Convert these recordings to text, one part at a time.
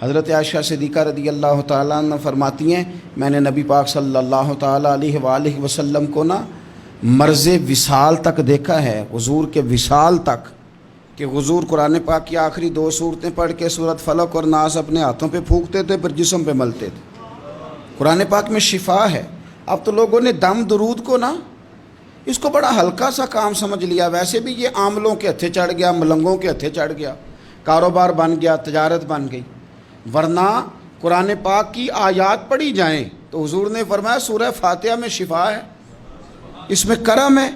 حضرت عائشہ صدیقہ رضی اللہ تعالیٰ عنہ فرماتی ہیں میں نے نبی پاک صلی اللہ تعالیٰ علیہ وآلہ وسلم کو مرض وصال تک دیکھا ہے، حضور کے وصال تک، کہ حضور قرآن پاک کی آخری 2 سورتیں پڑھ کے سورۃ فلق اور ناس اپنے ہاتھوں پہ پھونکتے تھے، پھر جسم پہ ملتے تھے۔ قرآن پاک میں شفا ہے۔ اب تو لوگوں نے دم درود کو اس کو بڑا ہلکا سا کام سمجھ لیا۔ ویسے بھی یہ عاملوں کے ہتھے چڑھ گیا، ملنگوں کے ہتھے چڑھ گیا، کاروبار بن گیا، تجارت بن گئی۔ ورنہ قرآن پاک کی آیات پڑھی جائیں تو حضور نے فرمایا سورہ فاتحہ میں شفا ہے، اس میں کرم ہے۔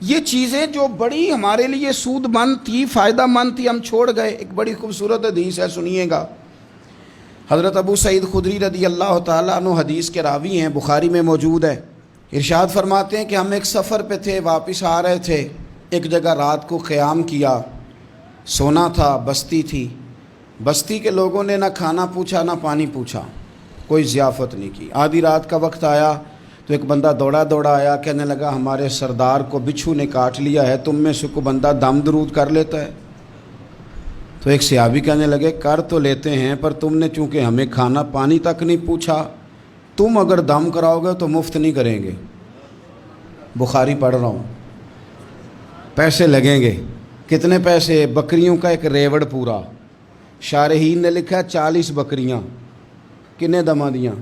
یہ چیزیں جو بڑی ہمارے لیے سود مند تھی، فائدہ مند تھی، ہم چھوڑ گئے۔ ایک بڑی خوبصورت حدیث ہے، سنیے گا۔ حضرت ابو سعید خدری رضی اللہ تعالیٰ عنہ حدیث کے راوی ہیں، بخاری میں موجود ہے۔ ارشاد فرماتے ہیں کہ ہم ایک سفر پہ تھے، واپس آ رہے تھے، ایک جگہ رات کو قیام کیا، سونا تھا، بستی تھی۔ بستی کے لوگوں نے نہ کھانا پوچھا نہ پانی پوچھا، کوئی ضیافت نہیں کی۔ آدھی رات کا وقت آیا تو ایک بندہ دوڑا آیا، کہنے لگا ہمارے سردار کو بچھو نے کاٹ لیا ہے، تم میں سے کوئی بندہ دم درود کر لیتا ہے؟ تو ایک صحابی کہنے لگے کر تو لیتے ہیں، پر تم نے چونکہ ہمیں کھانا پانی تک نہیں پوچھا، تم اگر دم کراؤ گے تو مفت نہیں کریں گے۔ بخاری پڑھ رہا ہوں، پیسے لگیں گے۔ کتنے پیسے؟ بکریوں کا ایک ریوڑ پورا۔ شارحین نے لکھا 40 بکریاں۔ کنے دمہ دیاں؟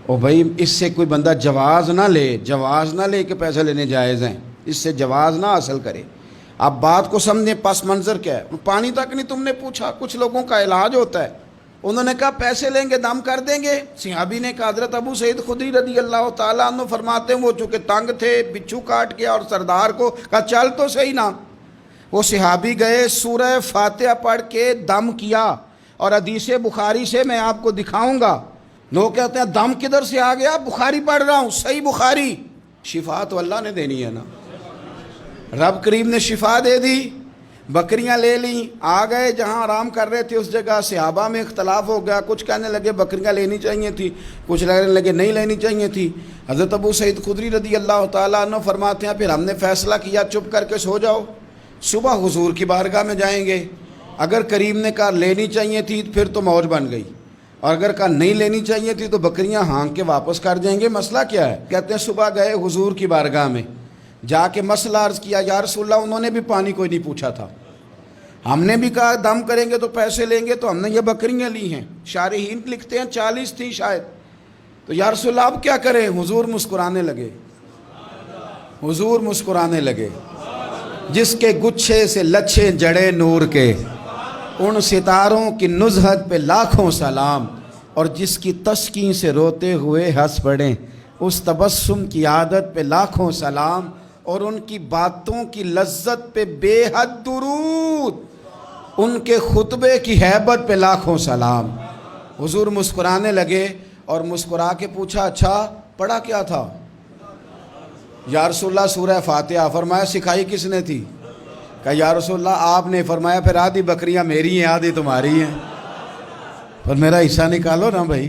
او بھائی اس سے کوئی بندہ جواز نہ لے کہ پیسے لینے جائز ہیں، اس سے جواز نہ حاصل کرے۔ آپ بات کو سمجھیں، پس منظر کیا ہے؟ پانی تک نہیں تم نے پوچھا۔ کچھ لوگوں کا علاج ہوتا ہے، انہوں نے کہا پیسے لیں گے دم کر دیں گے۔ صحابی نے کہا حضرت ابو سعید خدری رضی اللہ تعالیٰ عنہ فرماتے ہیں وہ چونکہ تنگ تھے، بچھو کاٹ گیا، اور سردار کو کہا چل تو صحیح نا۔ وہ صحابی گئے، سورہ فاتحہ پڑھ کے دم کیا، اور حدیث بخاری سے میں آپ کو دکھاؤں گا۔ لوگ کہتے ہیں دم کدھر سے آ گیا؟ بخاری پڑھ رہا ہوں، صحیح بخاری۔ شفا تو اللہ نے دینی ہے نا، رب کریم نے شفا دے دی۔ بکریاں لے لیں، آ گئے جہاں آرام کر رہے تھے اس جگہ۔ صحابہ میں اختلاف ہو گیا، کچھ کہنے لگے بکریاں لینی چاہیے تھی، کچھ کہنے لگے نہیں لینی چاہیے تھی۔ حضرت ابو سعید خدری رضی اللہ تعالیٰ عنہ فرماتے ہیں پھر ہم نے فیصلہ کیا چپ کر کے سو جاؤ، صبح حضور کی بارگاہ میں جائیں گے۔ اگر کریم نے کہا لینی چاہیے تھی پھر تو موج بن گئی، اور اگر کہا نہیں لینی چاہیے تھی تو بکریاں ہانک کے واپس کر جائیں گے۔ مسئلہ کیا ہے؟ کہتے ہیں صبح گئے حضور کی بارگاہ میں، جا کے مسئلہ عرض کیا، یا رسول اللہ انہوں نے بھی پانی کوئی نہیں پوچھا تھا، ہم نے بھی کہا دم کریں گے تو پیسے لیں گے، تو ہم نے یہ بکریاں لی ہیں۔ شارحین لکھتے ہیں 40 تھی شاید۔ تو یا رسول اللہ اب کیا کریں؟ حضور مسکرانے لگے۔ جس کے گچھے سے لچھے جڑے نور کے، ان ستاروں کی نزہت پہ لاکھوں سلام، اور جس کی تسکین سے روتے ہوئے ہنس پڑیں، اس تبسم کی عادت پہ لاکھوں سلام، اور ان کی باتوں کی لذت پہ بے حد درود، ان کے خطبے کی ہیبت پہ لاکھوں سلام۔ حضور مسکرانے لگے، اور مسکرا کے پوچھا اچھا پڑھا کیا تھا؟ یا رسول اللہ سورہ فاتحہ۔ فرمایا سکھائی کس نے تھی؟ کہا یا رسول اللہ آپ نے۔ فرمایا پھر آدھی بکریاں میری ہیں آدھی تمہاری ہیں، پر میرا حصہ نکالو نا بھائی۔